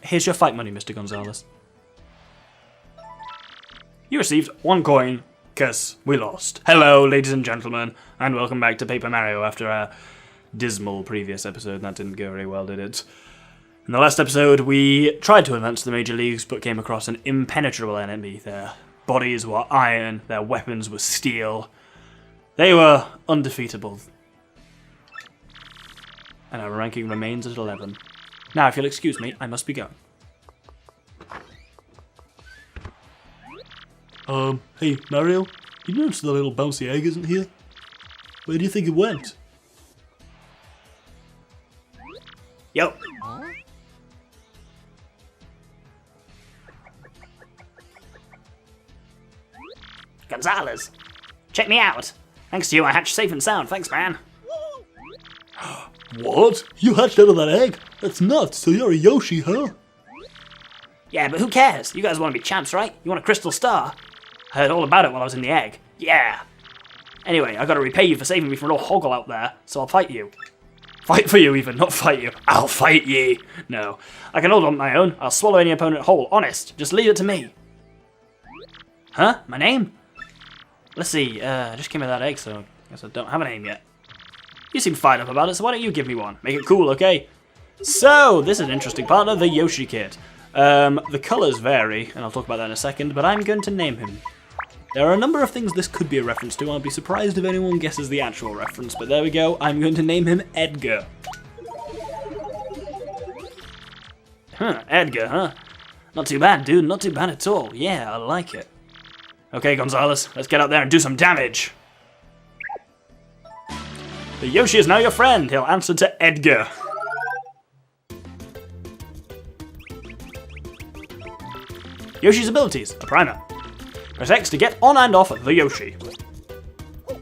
here's your fight money, Mr. Gonzalez. You received 1 coin, because we lost. Hello, ladies and gentlemen, and welcome back to Paper Mario after a dismal previous episode. That didn't go very well, did it? In the last episode, we tried to advance to the major leagues, but came across an impenetrable enemy. Their bodies were iron, their weapons were steel. They were undefeatable. And our ranking remains at 11. Now, if you'll excuse me, I must be going. Hey, Mario, you notice the little bouncy egg isn't here? Where do you think it went? Yo. Gonzalez, check me out. Thanks to you, I hatched safe and sound. Thanks, man. What? You hatched out of that egg? That's nuts, so you're a Yoshi, huh? Yeah, but who cares? You guys want to be champs, right? You want a crystal star? I heard all about it while I was in the egg. Yeah. Anyway, I gotta repay you for saving me from an old hoggle out there, so I'll fight you. Fight for you even, not fight you. I'll fight ye. No. I can hold on my own. I'll swallow any opponent whole. Honest. Just leave it to me. Huh? My name? Let's see. I just came with that egg, so I guess I don't have a name yet. You seem fired up about it, so why don't you give me one? Make it cool, okay? So, this is an interesting partner, the Yoshi Kid. The colours vary, and I'll talk about that in a second, but I'm going to name him. There are a number of things this could be a reference to. I'd be surprised if anyone guesses the actual reference, but there we go. I'm going to name him Edgar. Huh, Edgar, huh? Not too bad, dude. Not too bad at all. Yeah, I like it. Okay, Gonzalez, let's get out there and do some damage. The Yoshi is now your friend. He'll answer to Edgar. Yoshi's abilities, a primer. Press X to get on and off the Yoshi.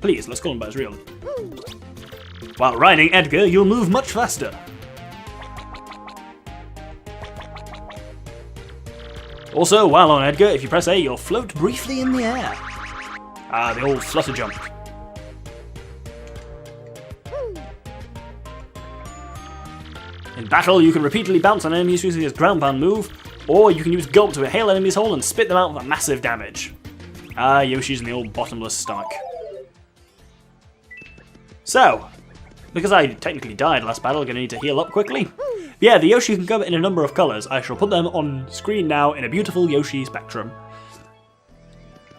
Please, let's call him by his real name. While riding Edgar, you'll move much faster. Also, while on Edgar, if you press A, you'll float briefly in the air. Ah, the old flutter jump. In battle, you can repeatedly bounce on enemies using his ground pound move, or you can use Gulp to inhale enemies whole and spit them out with massive damage. Ah, Yoshi's in the old bottomless stomach. So, because I technically died last battle, I'm going to need to heal up quickly. Yeah, the Yoshi can come in a number of colours. I shall put them on screen now in a beautiful Yoshi spectrum.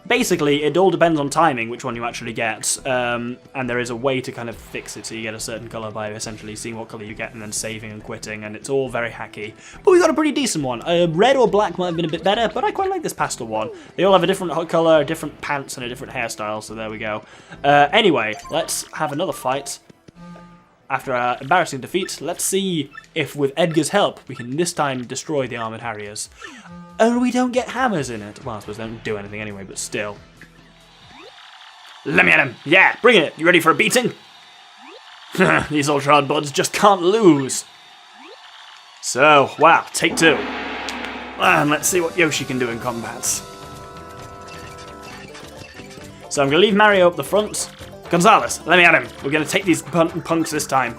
Basically, it all depends on timing, which one you actually get, and there is a way to kind of fix it so you get a certain colour by essentially seeing what colour you get and then saving and quitting, and it's all very hacky. But we got a pretty decent one. Red or black might have been a bit better, but I quite like this pastel one. They all have a different colour, different pants, and a different hairstyle, so there we go. Anyway, let's have another fight. After our embarrassing defeat, let's see if with Edgar's help we can this time destroy the Armoured Harriers. Only we don't get hammers in it. Well, I suppose they don't do anything anyway, but still. Let me at him. Yeah, bring it. You ready for a beating? These Ultra Hard buds just can't lose. So, wow, take 2. And let's see what Yoshi can do in combat. So I'm going to leave Mario up the front. Gonzalez, let me at him. We're going to take these punks this time.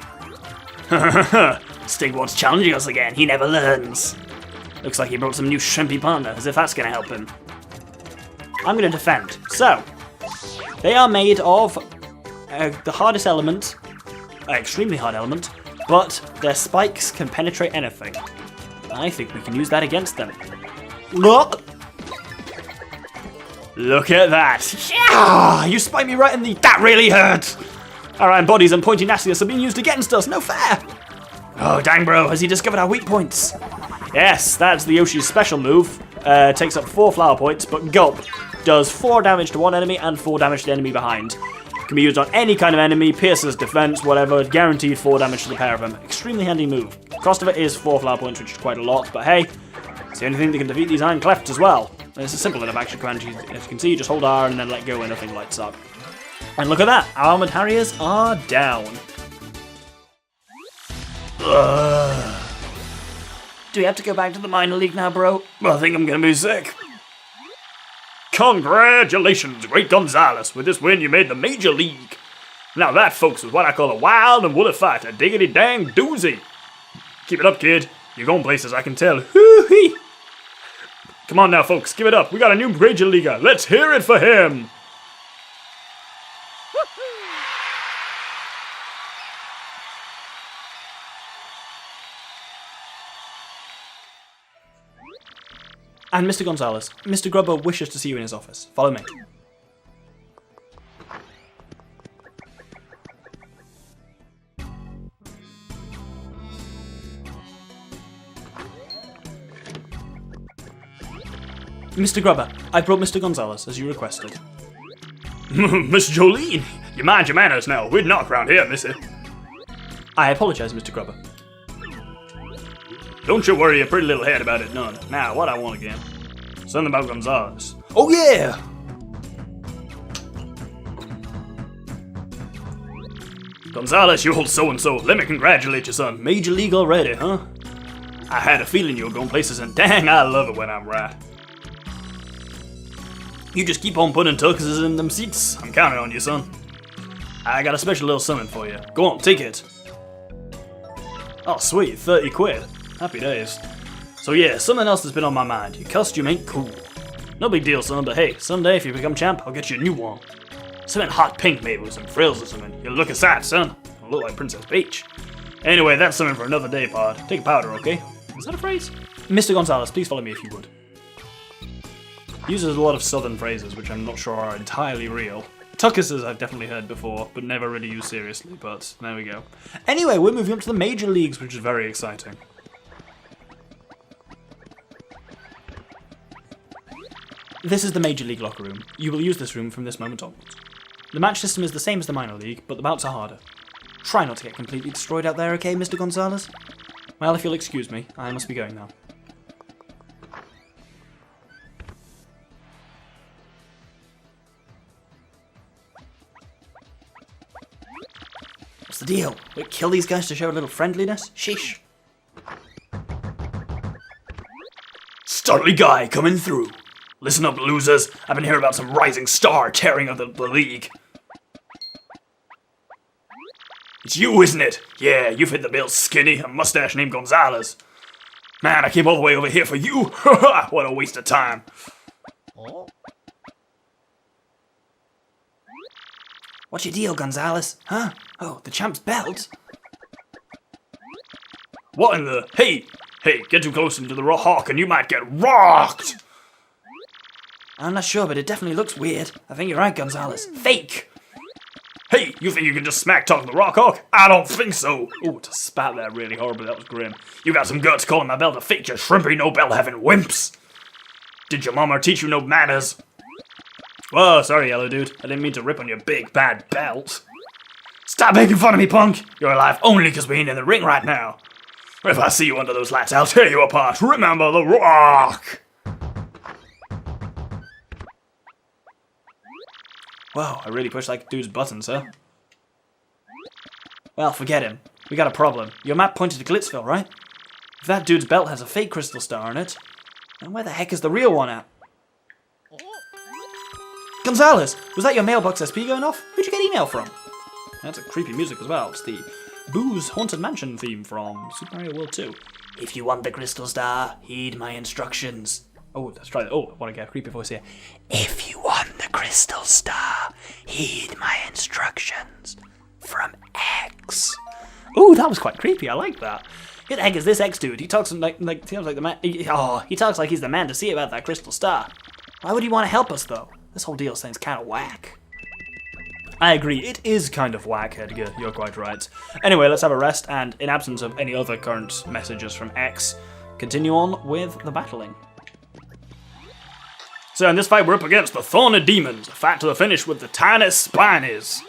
Stigward's challenging us again. He never learns. Looks like he brought some new shrimpy partner, as if that's going to help him. I'm going to defend. So, they are made of the hardest element, extremely hard element, but their spikes can penetrate anything. I think we can use that against them. Look! Look at that! Yeah! You spiked me right in the... That really hurt! Our iron bodies and pointy nastiness are being used against us. No fair! Oh, dang, bro. Has he discovered our weak points? Yes, that's the Yoshi's special move. Takes up 4 flower points, but Gulp does 4 damage to one enemy and 4 damage to the enemy behind. Can be used on any kind of enemy, pierces, defense, whatever. Guaranteed 4 damage to the pair of them. Extremely handy move. Cost of it is 4 flower points, which is quite a lot, but hey, it's the only thing that can defeat these iron clefts as well. And it's a simple enough action command. As you can see, you just hold R and then let go and nothing lights up. And look at that, Armoured Harriers are down. Ugh. Do we have to go back to the minor league now, bro? I think I'm gonna be sick. Congratulations, Great Gonzalez. With this win, you made the major league. Now that, folks, is what I call a wild and woolly fight. A diggity dang doozy. Keep it up, kid. You're going places, I can tell. Hoo-hee! Come on now, folks, give it up. We got a new Major Leaguer. Let's hear it for him! And Mr. Gonzalez, Mr. Grubber wishes to see you in his office. Follow me. Mr. Grubber, I brought Mr. Gonzalez, as you requested. Miss Jolene, you mind your manners now. We'd knock round here, missy. I apologize, Mr. Grubber. Don't you worry your pretty little head about it none. Now, what I want again? Something about Gonzalez. Oh yeah! Gonzalez, you old so-and-so, let me congratulate you, son. Major League already, huh? I had a feeling you were going places, and dang, I love it when I'm right. You just keep on putting tuxes in them seats. I'm counting on you, son. I got a special little summon for you. Go on, take it. Oh, sweet, 30 quid. Happy days. So yeah, something else that's been on my mind. Your costume ain't cool. No big deal, son, but hey, someday if you become champ, I'll get you a new one. Something hot pink maybe with some frills or something. You'll look a sight, son. You'll look like Princess Peach. Anyway, that's something for another day, pod. Take a powder, okay? Is that a phrase? Mr. Gonzalez, please follow me if you would. He uses a lot of southern phrases, which I'm not sure are entirely real. Tuckuses I've definitely heard before, but never really used seriously, but there we go. Anyway, we're moving up to the major leagues, which is very exciting. This is the Major League locker room. You will use this room from this moment onwards. The match system is the same as the minor league, but the bouts are harder. Try not to get completely destroyed out there, okay, Mr. Gonzalez? Well, if you'll excuse me, I must be going now. What's the deal? We kill these guys to show a little friendliness? Sheesh. Startly guy coming through. Listen up, losers. I've been hearing about some rising star tearing up the league. It's you, isn't it? Yeah, you fit the bill, skinny. A mustache named Gonzalez. Man, I came all the way over here for you. What a waste of time. What's your deal, Gonzalez? Huh? Oh, the champ's belt? What in the... Hey, get too close into the hawk and you might get rocked! I'm not sure, but it definitely looks weird. I think you're right, Gonzalez. Fake! Hey, you think you can just smack talk the Rock Hawk? I don't think so! Ooh, to spat there really horribly, that was grim. You got some guts calling my belt a fake, you shrimpy no belt having wimps! Did your mama teach you no manners? Whoa, sorry, yellow dude. I didn't mean to rip on your big, bad belt. Stop making fun of me, punk! You're alive only because we ain't in the ring right now. If I see you under those lights, I'll tear you apart. Remember the Rock! Wow, I really pushed that dude's buttons, huh? Well, forget him. We got a problem. Your map pointed to Glitzville, right? If that dude's belt has a fake crystal star on it, then where the heck is the real one at? Gonzalez! Was that your mailbox SP going off? Who'd you get email from? That's a creepy music as well. It's the Boo's Haunted Mansion theme from Super Mario World 2. If you want the crystal star, heed my instructions. Oh, let's try that. Oh, I want to get a creepy voice here. If you want the crystal star, heed my instructions. From X. Ooh, that was quite creepy. I like that. Who the heck is this X dude? He talks like the man. He talks like he's the man to see about that crystal star. Why would he want to help us though? This whole deal sounds kind of whack. I agree, it is kind of whack, Edgar. You're quite right. Anyway, let's have a rest, and in absence of any other current messages from X, continue on with the battling. So in this fight, we're up against the Thorny Demons, a fight to the finish with the tiny Spinies.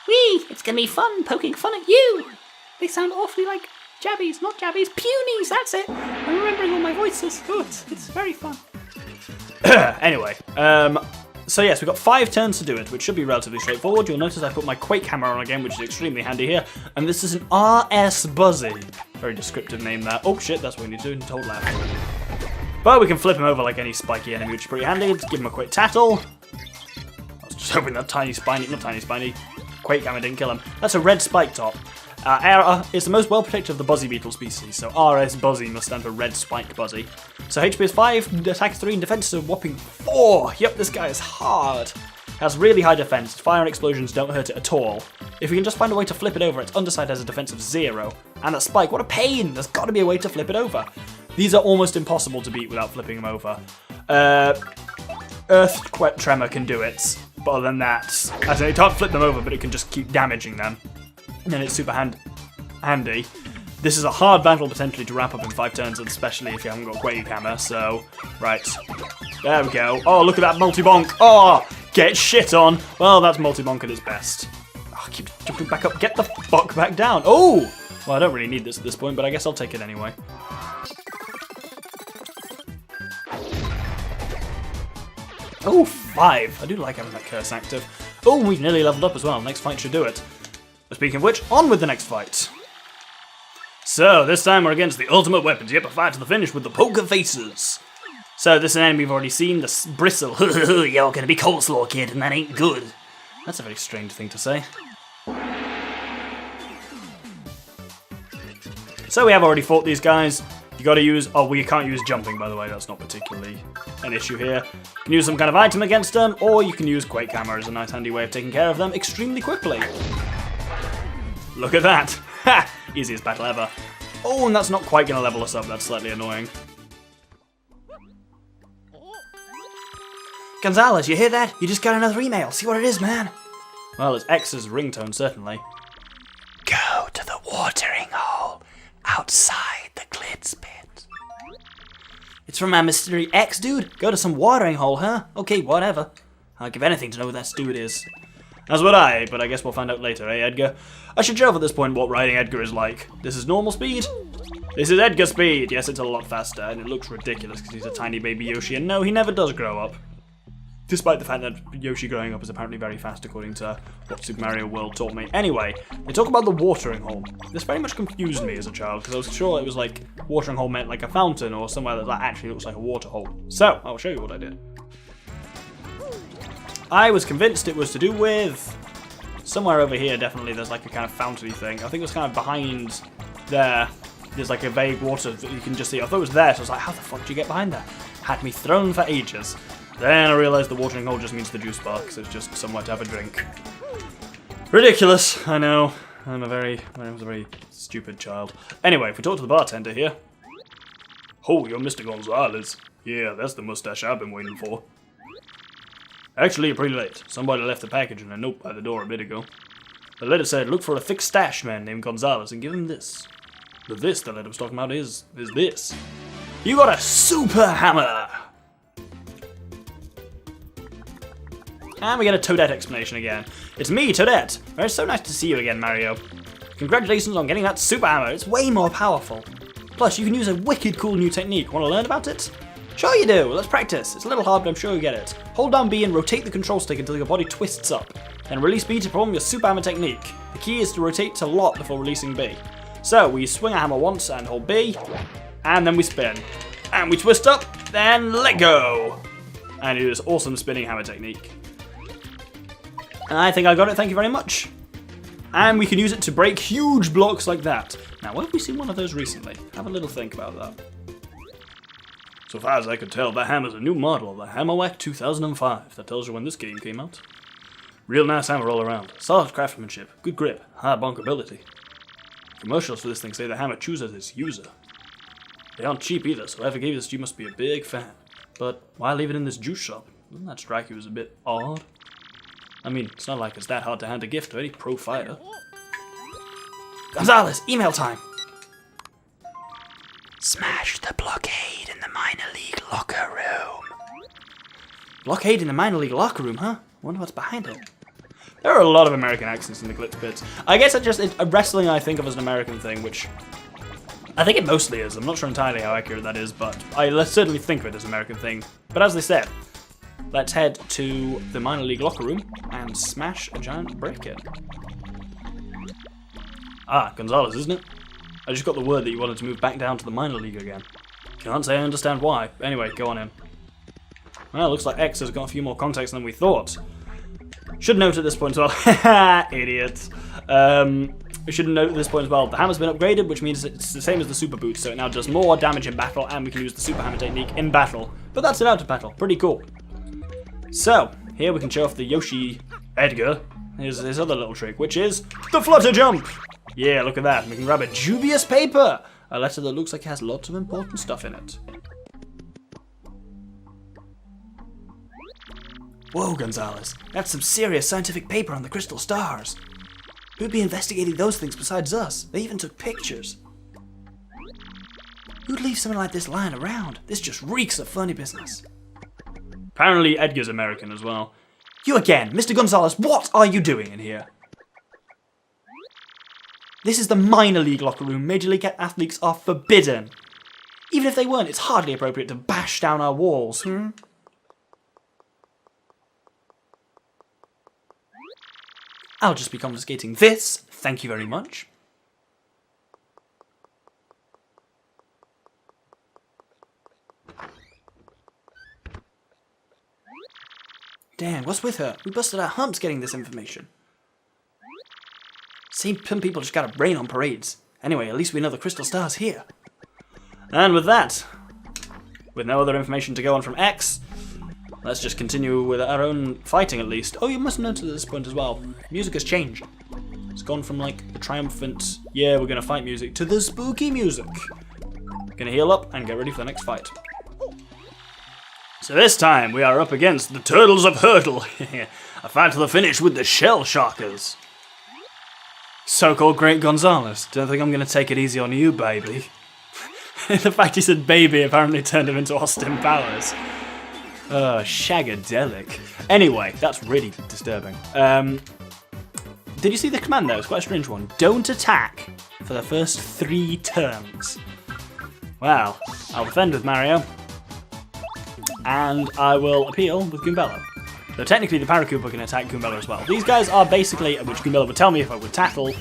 Whee! It's gonna be fun poking fun at you! They sound awfully like jabbies, not jabbies, punies, that's it! I'm remembering all my voices. Oh, it's very fun. Anyway, so yes, we've got 5 turns to do it, which should be relatively straightforward. You'll notice I put my Quake hammer on again, which is extremely handy here. And this is an RS Buzzy. Very descriptive name there. Oh shit, that's what we need to do. Hold left. But we can flip him over like any spiky enemy, which is pretty handy. Let's give him a quick tattle. I was just hoping that not tiny spiny, Quake hammer didn't kill him. That's a red spike top. Air is the most well protected of the Buzzy Beetle species, so RS Buzzy must stand for Red Spike Buzzy. So HP is 5, attack is 3, and defense is a whopping 4. Yep, this guy is hard. Has really high defense, fire and explosions don't hurt it at all. If we can just find a way to flip it over, its underside has a defense of 0. And that spike, what a pain! There's got to be a way to flip it over. These are almost impossible to beat without flipping them over. Earth Tremor can do it, but other than that, as in it can't flip them over, but it can just keep damaging them. And then it's super handy. This is a hard battle potentially to wrap up in 5 turns, especially if you haven't got Quake Hammer, so... Right. There we go. Oh, look at that multi-bonk. Oh, get shit on. Well, that's multi-bonk at its best. Oh, keep jumping back up. Get the fuck back down. Oh! Well, I don't really need this at this point, but I guess I'll take it anyway. Oh, 5. I do like having that curse active. Oh, we've nearly leveled up as well. Next fight should do it. But speaking of which, on with the next fight. So, this time we're against the ultimate weapons. Yep, a fight to the finish with the poker faces. So, this is an enemy we've already seen, the Bristle. You're gonna be coleslaw, kid, and that ain't good. That's a very strange thing to say. So, we have already fought these guys. You gotta use... Oh, we can't use jumping, by the way. That's not particularly an issue here. You can use some kind of item against them, or you can use Quake Hammer as a nice handy way of taking care of them extremely quickly. Look at that. Ha! Easiest battle ever. Oh, and that's not quite gonna level us up. That's slightly annoying. Gonzalez, you hear that? You just got another email. See what it is, man. Well, it's X's ringtone, certainly. Go to the watering hole outside the glitz pit. It's from our mystery X, dude. Go to some watering hole, huh? Okay, whatever. I'll give anything to know who that dude is. As would I, but I guess we'll find out later, eh, Edgar? I should show off at this point what riding Edgar is like. This is normal speed. This is Edgar speed. Yes, it's a lot faster, and it looks ridiculous because he's a tiny baby Yoshi, and no, he never does grow up. Despite the fact that Yoshi growing up is apparently very fast according to what Super Mario World taught me. Anyway, they talk about the watering hole. This very much confused me as a child, because I was sure it was like, watering hole meant like a fountain or somewhere that actually looks like a water hole. So, I'll show you what I did. I was convinced it was to do with... Somewhere over here, definitely, there's like a kind of fountain-y thing. I think it was kind of behind there. There's like a vague water that you can just see. I thought it was there, so I was like, how the fuck did you get behind there? Had me thrown for ages. Then I realised the watering hole just means the juice bar, because it's just somewhere to have a drink. Ridiculous, I know. I was a very stupid child. Anyway, if we talk to the bartender here. Oh, you're Mr. Gonzalez. Yeah, that's the mustache I've been waiting for. Actually, you're pretty late. Somebody left the package and a note by the door a bit ago. The letter said, look for a thick stash man named Gonzalez and give him this. The this the letter was talking about is this. You got a super hammer! And we get a Toadette explanation again. It's me, Toadette. It's so nice to see you again, Mario. Congratulations on getting that super hammer. It's way more powerful. Plus, you can use a wicked cool new technique. Want to learn about it? Sure you do. Let's practice. It's a little hard, but I'm sure you get it. Hold down B and rotate the control stick until your body twists up. Then release B to perform your super hammer technique. The key is to rotate to lot before releasing B. So, we swing a hammer once and hold B, and then we spin. And we twist up, then let go. And do this awesome spinning hammer technique. I think I got it, thank you very much. And we can use it to break huge blocks like that. Now, where have we seen one of those recently? Have a little think about that. So far as I could tell, that hammer's a new model, the Hammerwhack 2005. That tells you when this game came out. Real nice hammer all around. Solid craftsmanship, good grip, high bonkability. Commercials for this thing say the hammer chooses its user. They aren't cheap either, so whoever gave this to you must be a big fan. But why leave it in this juice shop? Doesn't that strike you as a bit odd? I mean, it's not like it's that hard to hand a gift to any pro fighter. Gonzalez, email time! Smash the blockade in the minor league locker room. Blockade in the minor league locker room, huh? Wonder what's behind it. There are a lot of American accents in the glitz pits. I guess wrestling I think of as an American thing, which I think it mostly is. I'm not sure entirely how accurate that is, but I certainly think of it as an American thing. But as they said, let's head to the minor league locker room and smash a giant brick in. Ah, Gonzalez, isn't it? I just got the word that you wanted to move back down to the minor league again. Can't say I understand why. Anyway, go on in. Well, looks like X has got a few more contacts than we thought. Should note at this point as well, haha, idiot. we should note at this point as well, the hammer's been upgraded, which means it's the same as the super boot, so it now does more damage in battle, and we can use the super hammer technique in battle. But that's it out of battle. Pretty cool. So, here we can show off the Yoshi Edgar, his other little trick, which is the flutter jump. Yeah, look at that. We can grab a dubious paper, a letter that looks like it has lots of important stuff in it. Whoa, Gonzalez, that's some serious scientific paper on the crystal stars. Who'd be investigating those things besides us? They even took pictures. Who'd leave something like this lying around? This just reeks of funny business. Apparently Edgar's American as well. You again, Mr. Gonzalez, what are you doing in here? This is the minor league locker room. Major league athletes are forbidden. Even if they weren't, it's hardly appropriate to bash down our walls, I'll just be confiscating this, thank you very much. Damn, what's with her? We busted our humps getting this information. Seems some people just got a brain on parades. Anyway, at least we know the crystal star's here. And with that, with no other information to go on from X, let's just continue with our own fighting at least. Oh, you must note at this point as well, music has changed. It's gone from like the triumphant, yeah, we're gonna fight music, to the spooky music. Gonna heal up and get ready for the next fight. So this time we are up against the Turtles of Hurtle. A fight to the finish with the Shell Sharkers. So-called Great Gonzalez. Don't think I'm gonna take it easy on you, baby. The fact he said baby apparently turned him into Austin Powers. Shagadelic. Anyway, that's really disturbing. Did you see the command there? It's quite a strange one. Don't attack for the first 3 turns. Well, I'll defend with Mario. And I will appeal with Goombella. Though technically the Paracooper can attack Goombella as well. These guys are basically, which Goombella would tell me if I would tattle,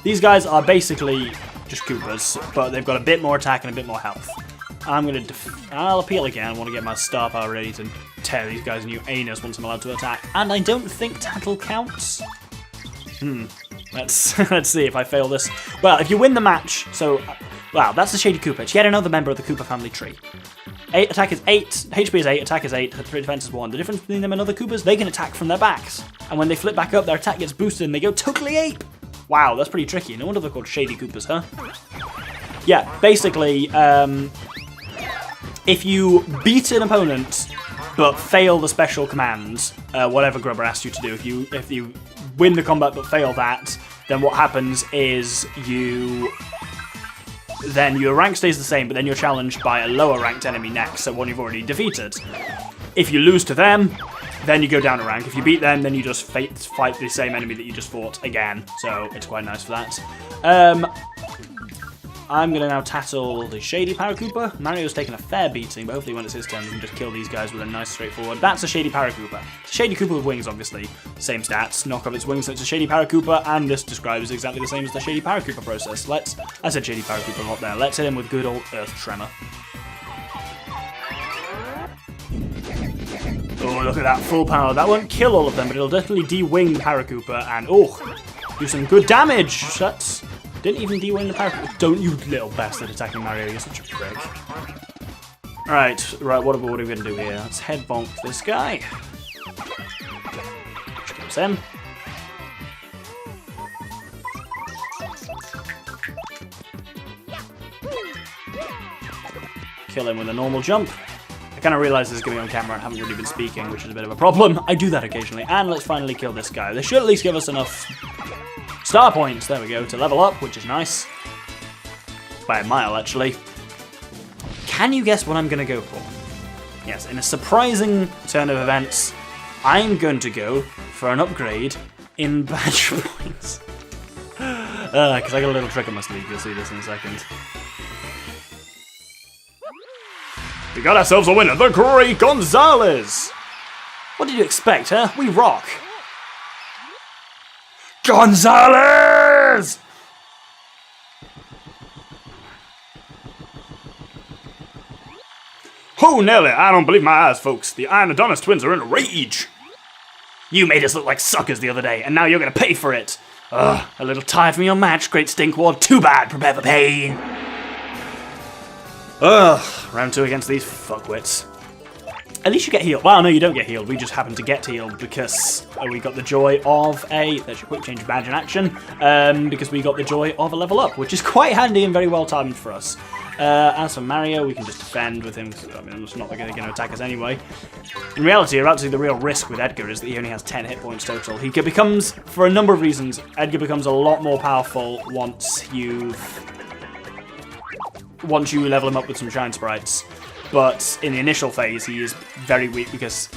these guys are basically just Koopas, but they've got a bit more attack and a bit more health. I'll appeal again. I want to get my star power ready to tear these guys a new anus once I'm allowed to attack. And I don't think tattle counts. Let's see if I fail this. Well, if you win the match, so wow, that's the Shady Koopa. It's yet another member of the Koopa family tree. Attack is 8, HP is 8, attack is 8, defense is 1. The difference between them and other Koopas, they can attack from their backs. And when they flip back up, their attack gets boosted and they go totally ape. Wow, that's pretty tricky. No wonder they're called Shady Koopas, huh? Yeah, basically, if you beat an opponent but fail the special commands, whatever Grubber asked you to do, if you win the combat but fail that, then what happens is then your rank stays the same, but then you're challenged by a lower ranked enemy next, so one you've already defeated. If you lose to them, then you go down a rank. If you beat them, then you just fight the same enemy that you just fought again, so it's quite nice for that. I'm going to now tattle the Shady Paracooper. Mario's taken a fair beating, but hopefully when it's his turn, we can just kill these guys with a nice straightforward. That's a Shady Paracooper. It's a Shady Koopa with wings, obviously. Same stats, knock off its wings, so it's a Shady Paracooper, and this describes exactly the same as the Shady Paracooper process. I said Shady Paracooper a lot there. Let's hit him with good old Earth Tremor. Oh, look at that, full power. That won't kill all of them, but it'll definitely de-wing the Paracooper, and do some good damage. Didn't even de-wing the Paracooper. Don't you little bastard attacking Mario, you're such a prick. Right, what are we going to do here? Let's head bonk this guy. Which kills him. Kill him with a normal jump. I kind of realised this is going to be on camera and haven't really been speaking, which is a bit of a problem. I do that occasionally. And let's finally kill this guy. This should at least give us enough star points, there we go, to level up, which is nice. By a mile, actually. Can you guess what I'm going to go for? Yes, in a surprising turn of events, I'm going to go for an upgrade in badge points. Because I got a little trick up my sleeve, you'll see this in a second. We got ourselves a winner, the Great Gonzalez! What did you expect, huh? We rock! Gonzalez! Oh, Nelly, I don't believe my eyes, folks. The Iron Adonis twins are in a rage. You made us look like suckers the other day, and now you're gonna pay for it. Ugh, a little tired from your match, Great Stinkwad. Too bad, prepare for pain. Ugh, round 2 against these fuckwits. At least you get healed. Well, no, you don't get healed. We just happen to get healed because we got the joy of there's your quick change badge in action, because we got the joy of a level up, which is quite handy and very well timed for us. As for Mario, we can just defend with him. I mean, it's not going to attack us anyway. In reality, you're about to see the real risk with Edgar is that he only has 10 hit points total. He becomes, for a number of reasons, Edgar becomes a lot more powerful once you level him up with some Shine Sprites. But in the initial phase, he is very weak because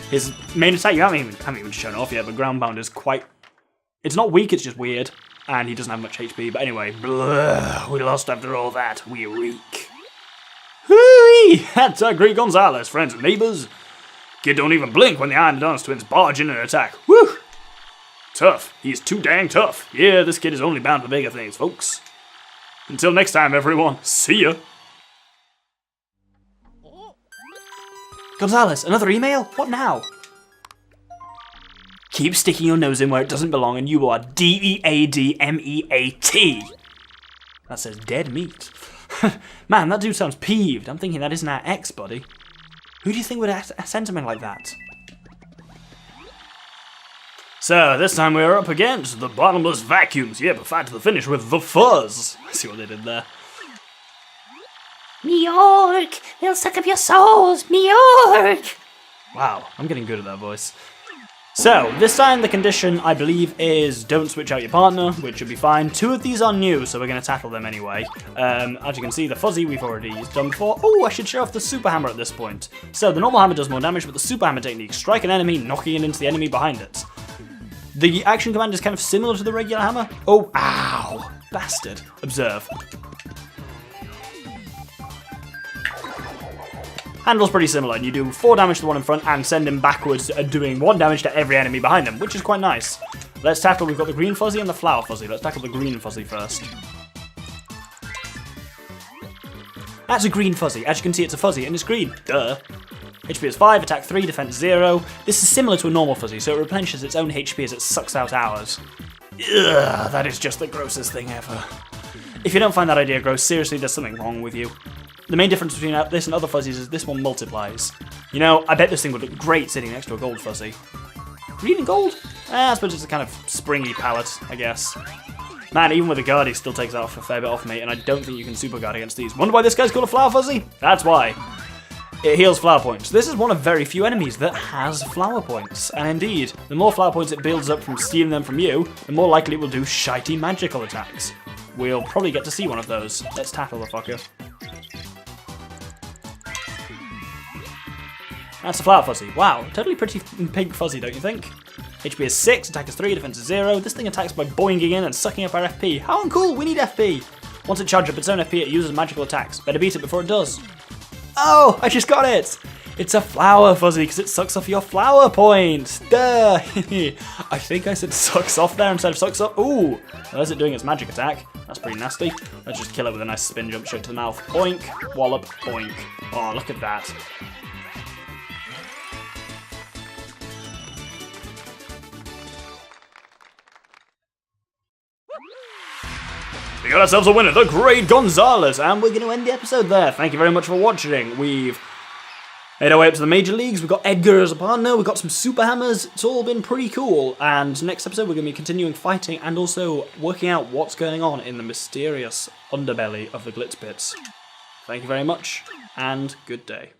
his main attack, you haven't even shown off yet, but Ground Pound is quite... It's not weak, it's just weird. And he doesn't have much HP, but anyway, blah, we lost after all that. We're weak. Hooey! That's Great Gonzalez, friends and neighbours. Kid don't even blink when the Iron Dance Twins barge in and attack. Woo! Tough. He's too dang tough. Yeah, this kid is only bound for bigger things, folks. Until next time, everyone. See ya. Gonzalez, another email? What now? Keep sticking your nose in where it doesn't belong and you are DEADMEAT. That says dead meat. Man, that dude sounds peeved. I'm thinking that isn't our ex, buddy. Who do you think would send something like that? So, this time we're up against the Bottomless Vacuums. Yeah, but fight to the finish with the Fuzz. See what they did there. New York! They'll suck up your souls! New York! Wow, I'm getting good at that voice. So, this time the condition, I believe, is don't switch out your partner, which should be fine. 2 of these are new, so we're going to tackle them anyway. As you can see, the Fuzzy we've already done before. Oh, I should show off the Super Hammer at this point. So, the normal hammer does more damage, but the Super Hammer technique, strike an enemy, knocking it into the enemy behind it. The action command is kind of similar to the regular hammer. Oh, ow! Bastard. Observe. Handle's pretty similar, and you do 4 damage to the one in front and send him backwards, doing 1 damage to every enemy behind him, which is quite nice. Let's tackle, we've got the Green Fuzzy and the Flower Fuzzy. Let's tackle the Green Fuzzy first. That's a Green Fuzzy. As you can see, it's a Fuzzy, and it's green. Duh. HP is 5, attack 3, defense 0. This is similar to a normal Fuzzy, so it replenishes its own HP as it sucks out ours. Ugh, that is just the grossest thing ever. If you don't find that idea gross, seriously, there's something wrong with you. The main difference between this and other Fuzzies is this one multiplies. You know, I bet this thing would look great sitting next to a gold Fuzzy. Green and gold? I suppose it's a kind of springy palette, I guess. Man, even with a guard, he still takes out a fair bit off me, and I don't think you can super guard against these. Wonder why this guy's called a Flower Fuzzy? That's why. It heals flower points. This is one of very few enemies that has flower points. And indeed, the more flower points it builds up from stealing them from you, the more likely it will do shitey magical attacks. We'll probably get to see one of those. Let's tackle the fucker. That's a Flower Fuzzy. Wow, totally pretty pink fuzzy, don't you think? HP is 6, attack is 3, defense is 0. This thing attacks by boinging in and sucking up our FP. How uncool, we need FP! Once it charges up its own FP, it uses magical attacks. Better beat it before it does. Oh, I just got it! It's a Flower Fuzzy because it sucks off your flower points. Duh! I think I said sucks off there instead of sucks up. Ooh! Well, is it doing its magic attack? That's pretty nasty. Let's just kill it with a nice spin jump straight to the mouth. Boink, wallop, boink. Oh, look at that. We got ourselves a winner, the Great Gonzalez, and we're going to end the episode there. Thank you very much for watching. We've made our way up to the major leagues. We've got Edgar as a partner. We've got some super hammers. It's all been pretty cool. And next episode, we're going to be continuing fighting and also working out what's going on in the mysterious underbelly of the Glitz Pits. Thank you very much, and good day.